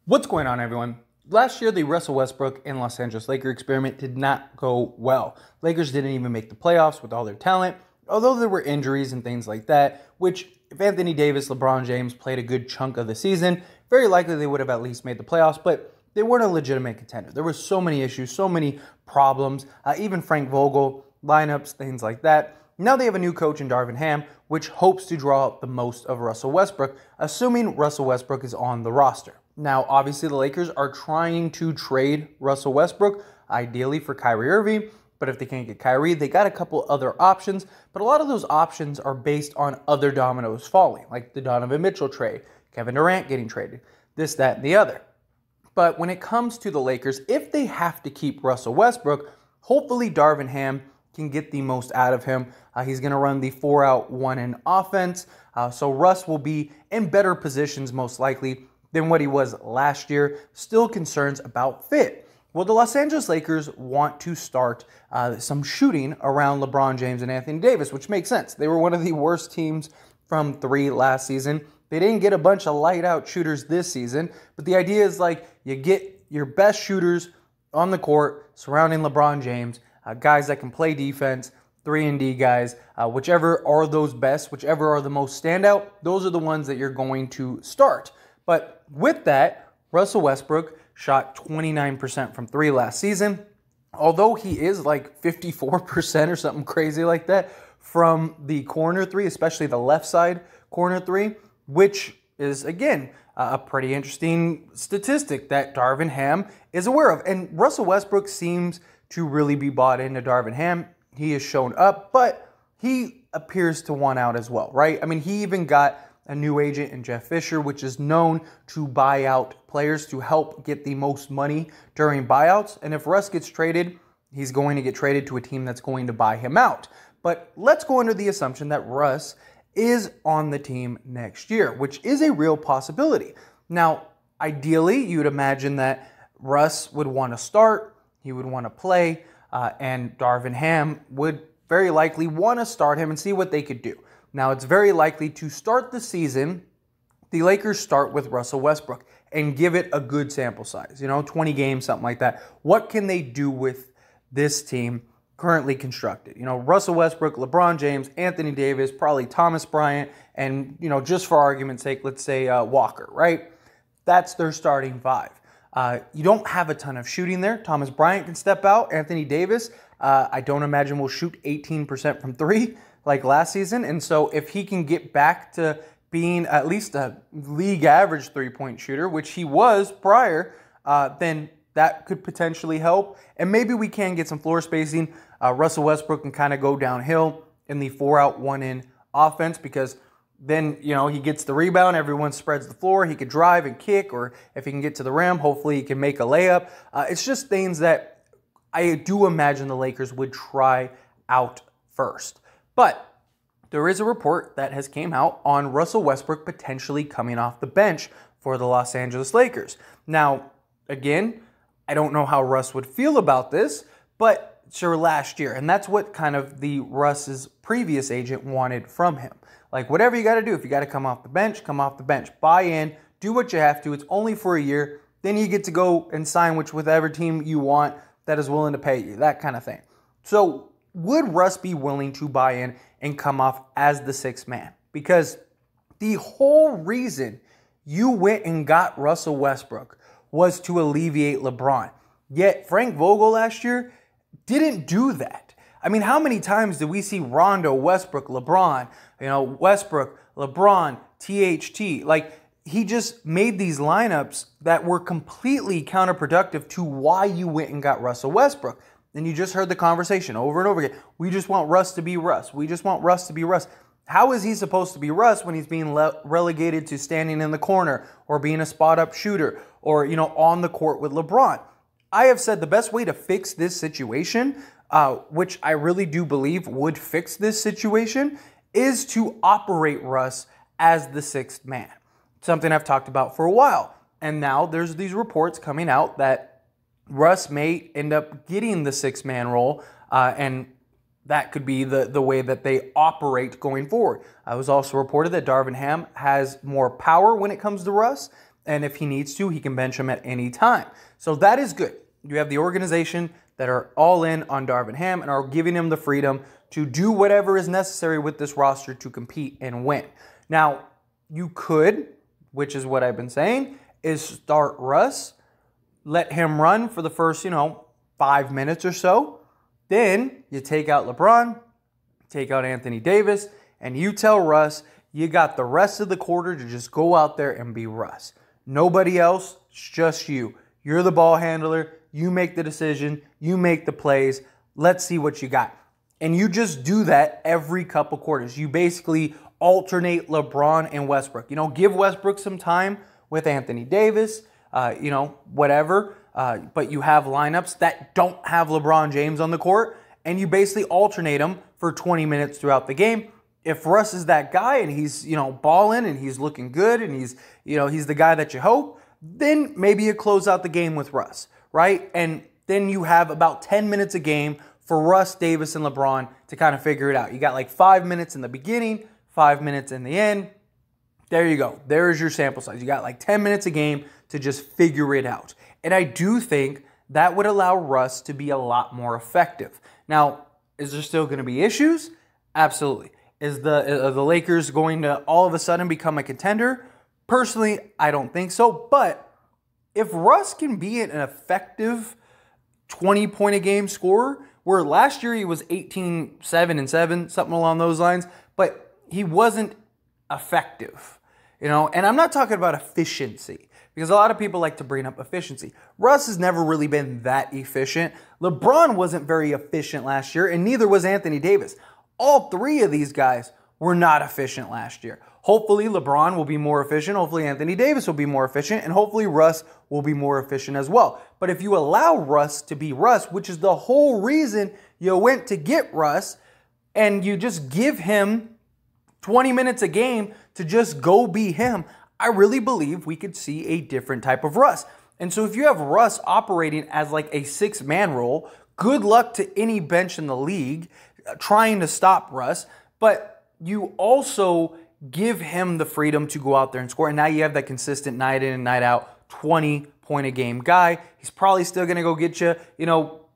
What's going on, everyone? Last year, the Russell Westbrook and Los Angeles Lakers experiment did not go well. Lakers didn't even make the playoffs with all their talent, although there were injuries and things like that, which if Anthony Davis, LeBron James played a good chunk of the season, very likely they would have at least made the playoffs, but they weren't a legitimate contender. There were so many issues, so many problems, even Frank Vogel, lineups, things like that. Now they have a new coach in Davis Ham, which hopes to draw out the most of Russell Westbrook, assuming Russell Westbrook is on the roster. Now, obviously, the Lakers are trying to trade Russell Westbrook, ideally for Kyrie Irving, but if they can't get Kyrie, they got a couple other options, but a lot of those options are based on other dominoes falling, like the Donovan Mitchell trade, Kevin Durant getting traded, this, that, and the other. But when it comes to the Lakers, if they have to keep Russell Westbrook, hopefully Davis Ham can get the most out of him. He's going to run the 4-out, 1-in offense, so Russ will be in better positions most likely than what he was last year. Still concerns about fit. Well, the Los Angeles Lakers want to start some shooting around LeBron James and Anthony Davis, which makes sense. They were one of the worst teams from 3 last season. They didn't get a bunch of light-out shooters this season, but the idea is like you get your best shooters on the court surrounding LeBron James, guys that can play defense, 3-and-D guys, whichever are those best, whichever are the most standout, those are the ones that you're going to start. But with that, Russell Westbrook shot 29% from 3 last season. Although he is like 54% or something crazy like that from the corner 3, especially the left side corner 3, which is, again, a pretty interesting statistic that Davis Ham is aware of. And Russell Westbrook seems to really be bought into Davis Ham. He has shown up, but he appears to want out as well, right? I mean, he even got a new agent in Jeff Fisher, which is known to buy out players to help get the most money during buyouts. And if Russ gets traded, he's going to get traded to a team that's going to buy him out. But let's go under the assumption that Russ is on the team next year, which is a real possibility. Now, ideally, you'd imagine that Russ would want to start, he would want to play, and Davis Ham would very likely want to start him and see what they could do. Now, it's very likely to start the season, the Lakers start with Russell Westbrook and give it a good sample size, 20 games, something like that. What can they do with this team currently constructed? Russell Westbrook, LeBron James, Anthony Davis, probably Thomas Bryant, and, just for argument's sake, let's say Walker, right? That's their starting 5. You don't have a ton of shooting there. Thomas Bryant can step out. Anthony Davis, I don't imagine will shoot 18% from 3 like last season. And so if he can get back to being at least a league average 3-point shooter, which he was prior, then that could potentially help. And maybe we can get some floor spacing. Russell Westbrook can kind of go downhill in the 4-out, 1-in offense because then, he gets the rebound, everyone spreads the floor, he could drive and kick, or if he can get to the rim, hopefully he can make a layup. It's just things that I do imagine the Lakers would try out first. But there is a report that has came out on Russell Westbrook potentially coming off the bench for the Los Angeles Lakers. Now, again, I don't know how Russ would feel about this, but sure, last year, and that's what kind of the Russ's previous agent wanted from him. Like, whatever you got to do, if you got to come off the bench, come off the bench. Buy in, do what you have to. It's only for a year. Then you get to go and sign with whatever team you want that is willing to pay you, that kind of thing. So would Russ be willing to buy in and come off as the 6th man? Because the whole reason you went and got Russell Westbrook was to alleviate LeBron. Yet Frank Vogel last year didn't do that. I mean, how many times did we see Rondo, Westbrook, LeBron, Westbrook, LeBron, THT? Like, he just made these lineups that were completely counterproductive to why you went and got Russell Westbrook. And you just heard the conversation over and over again. We just want Russ to be Russ. We just want Russ to be Russ. How is he supposed to be Russ when he's being relegated to standing in the corner or being a spot-up shooter or, on the court with LeBron? I have said the best way to fix this situation, which I really do believe would fix this situation, is to operate Russ as the 6th man. Something I've talked about for a while. And now there's these reports coming out that Russ may end up getting the 6th-man role, and that could be the way that they operate going forward. It was also reported that Davis Ham has more power when it comes to Russ, And if he needs to, he can bench him at any time. So that is good. You have the organization that are all in on Darvin Ham and are giving him the freedom to do whatever is necessary with this roster to compete and win. Now, you could, which is what I've been saying, is start Russ, let him run for the first, 5 minutes or so. Then you take out LeBron, take out Anthony Davis, and you tell Russ you got the rest of the quarter to just go out there and be Russ. Nobody else, it's just you. You're the ball handler. You make the decision. You make the plays. Let's see what you got. And you just do that every couple quarters. You basically alternate LeBron and Westbrook. Give Westbrook some time with Anthony Davis, whatever. But you have lineups that don't have LeBron James on the court, and you basically alternate them for 20 minutes throughout the game. If Russ is that guy and he's, balling and he's looking good and he's the guy that you hope, then maybe you close out the game with Russ, right? And then you have about 10 minutes a game for Russ, Davis, and LeBron to kind of figure it out. You got like 5 minutes in the beginning, 5 minutes in the end. There you go. There's your sample size. You got like 10 minutes a game to just figure it out. And I do think that would allow Russ to be a lot more effective. Now, is there still going to be issues? Absolutely. Are the Lakers going to all of a sudden become a contender? Personally, I don't think so. But if Russ can be an effective 20-point-a-game scorer, where last year he was 18, 7, and 7, something along those lines, but he wasn't effective, and I'm not talking about efficiency, because a lot of people like to bring up efficiency. Russ has never really been that efficient. LeBron wasn't very efficient last year, and neither was Anthony Davis. All three of these guys were not efficient last year. Hopefully LeBron will be more efficient, hopefully Anthony Davis will be more efficient, and hopefully Russ will be more efficient as well. But if you allow Russ to be Russ, which is the whole reason you went to get Russ, and you just give him 20 minutes a game to just go be him, I really believe we could see a different type of Russ. And so if you have Russ operating as like a 6-man role, good luck to any bench in the league trying to stop Russ, but you also give him the freedom to go out there and score. And now you have that consistent night in and night out 20-point-a-game guy. He's probably still going to go get you,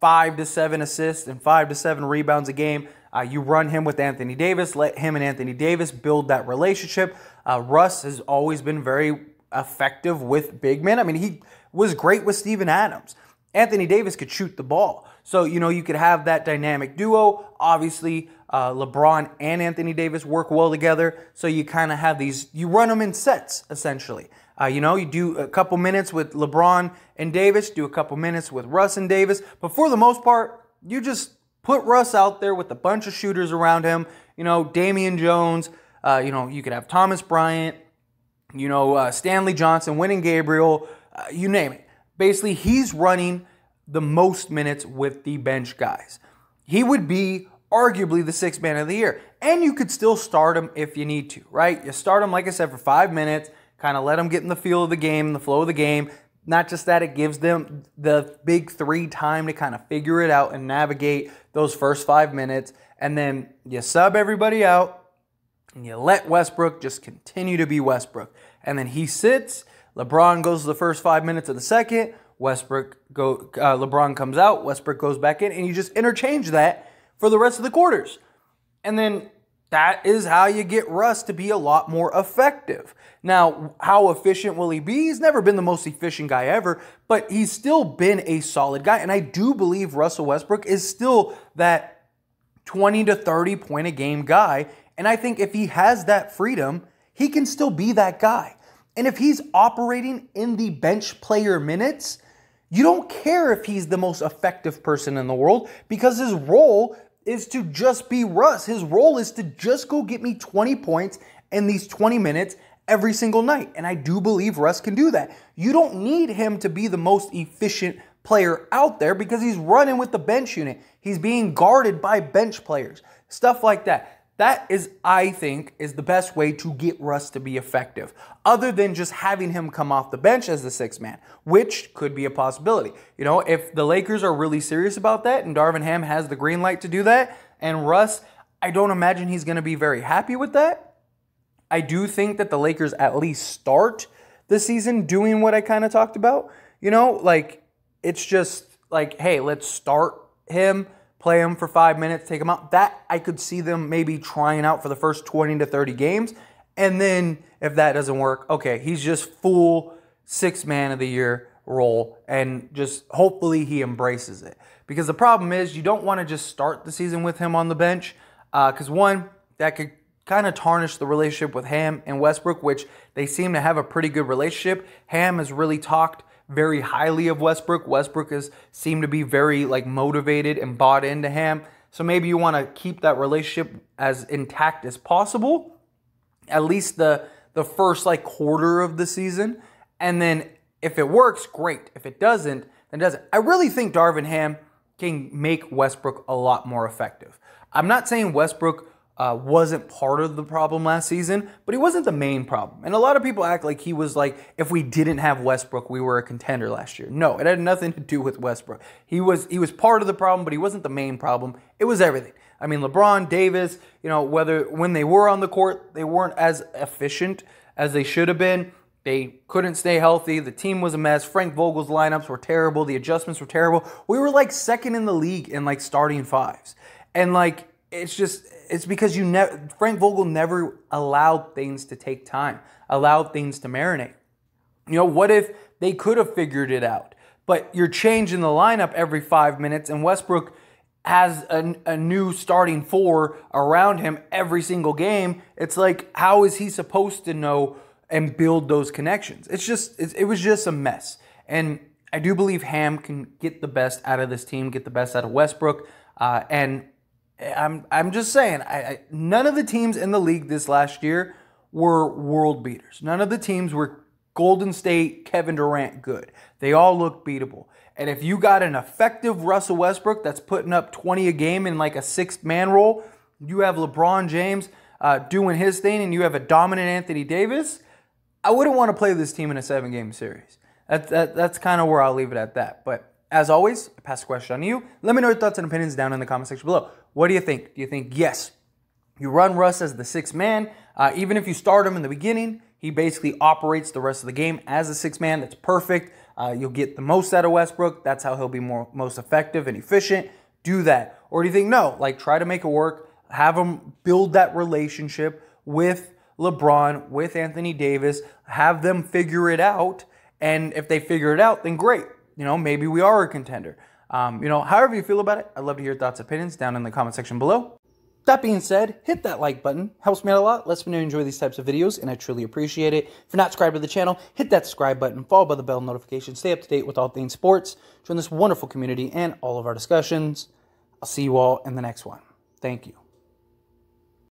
5 to 7 assists and 5 to 7 rebounds a game. You run him with Anthony Davis, let him and Anthony Davis build that relationship. Russ has always been very effective with big men. I mean, he was great with Steven Adams. Anthony Davis could shoot the ball. So, you could have that dynamic duo. Obviously, LeBron and Anthony Davis work well together. So you kind of have these, you run them in sets, essentially. You do a couple minutes with LeBron and Davis, do a couple minutes with Russ and Davis. But for the most part, you just put Russ out there with a bunch of shooters around him. Damian Jones, you could have Thomas Bryant, Stanley Johnson, Winning Gabriel, you name it. Basically, he's running the most minutes with the bench guys. He would be arguably the 6th man of the year. And you could still start him if you need to, right? You start him, like I said, for 5 minutes, kind of let him get in the feel of the game, the flow of the game. Not just that, it gives them the big 3 time to kind of figure it out and navigate those first 5 minutes. And then you sub everybody out and you let Westbrook just continue to be Westbrook. And then he sits, LeBron goes to the first 5 minutes of the second, LeBron comes out, Westbrook goes back in, and you just interchange that for the rest of the quarters. And then that is how you get Russ to be a lot more effective. Now, how efficient will he be? He's never been the most efficient guy ever, but he's still been a solid guy. And I do believe Russell Westbrook is still that 20 to 30 point a game guy. And I think if he has that freedom, he can still be that guy. And if he's operating in the bench player minutes, you don't care if he's the most effective person in the world, because his role is to just be Russ. His role is to just go get me 20 points in these 20 minutes every single night. And I do believe Russ can do that. You don't need him to be the most efficient player out there because he's running with the bench unit. He's being guarded by bench players, stuff like that. That is, I think, is the best way to get Russ to be effective, other than just having him come off the bench as the 6th man, which could be a possibility. If the Lakers are really serious about that and Darvin Ham has the green light to do that, and Russ, I don't imagine he's going to be very happy with that. I do think that the Lakers at least start the season doing what I kind of talked about. You know, like, it's just like, hey, let's start him, play him for 5 minutes, take him out. That I could see them maybe trying out for the first 20 to 30 games. And then if that doesn't work, okay, he's just full sixth man of the year role, and just hopefully he embraces it. Because the problem is you don't want to just start the season with him on the bench, because one, that could kind of tarnish the relationship with Ham and Westbrook, which they seem to have a pretty good relationship. Ham has really talked very highly of Westbrook. Westbrook has seemed to be very like motivated and bought into Ham. So maybe you want to keep that relationship as intact as possible, at least the first like quarter of the season. And then if it works, great. If it doesn't, then it doesn't. I really think Darvin Ham can make Westbrook a lot more effective. I'm not saying Westbrook wasn't part of the problem last season, but he wasn't the main problem. And a lot of people act like he was like, if we didn't have Westbrook, we were a contender last year. No, it had nothing to do with Westbrook. He was part of the problem, but he wasn't the main problem. It was everything. I mean, LeBron, Davis, you know, when they were on the court, they weren't as efficient as they should have been. They couldn't stay healthy. The team was a mess. Frank Vogel's lineups were terrible. The adjustments were terrible. We were like second in the league in like starting fives. And like, it's because Frank Vogel never allowed things to take time, allowed things to marinate. You know, what if they could have figured it out? But you're changing the lineup every 5 minutes, and Westbrook has a new starting four around him every single game. It's like, how is he supposed to know and build those connections? It was just a mess. And I do believe Ham can get the best out of this team, get the best out of Westbrook, and I'm just saying, none of the teams in the league this last year were world beaters. None of the teams were Golden State, Kevin Durant good. They all look beatable. And if you got an effective Russell Westbrook that's putting up 20 a game in like a sixth man role, you have LeBron James doing his thing, and you have a dominant Anthony Davis, I wouldn't want to play this team in a 7-game series. That's kind of where I'll leave it at that. But as always, I pass the question on to you. Let me know your thoughts and opinions down in the comment section below. What do you think? Do you think, yes, you run Russ as the sixth man? Even if you start him in the beginning, he basically operates the rest of the game as a sixth man. That's perfect. You'll get the most out of Westbrook. That's how he'll be most effective and efficient. Do that. Or do you think, no, like try to make it work, have him build that relationship with LeBron, with Anthony Davis, have them figure it out, and if they figure it out, then great. You know, maybe we are a contender. You know, however you feel about it, I'd love to hear your thoughts and opinions down in the comment section below. That being said, hit that like button. Helps me out a lot. Lets me know you enjoy these types of videos, and I truly appreciate it. If you're not subscribed to the channel, hit that subscribe button, followed by the bell notification. Stay up to date with all things sports. Join this wonderful community and all of our discussions. I'll see you all in the next one. Thank you.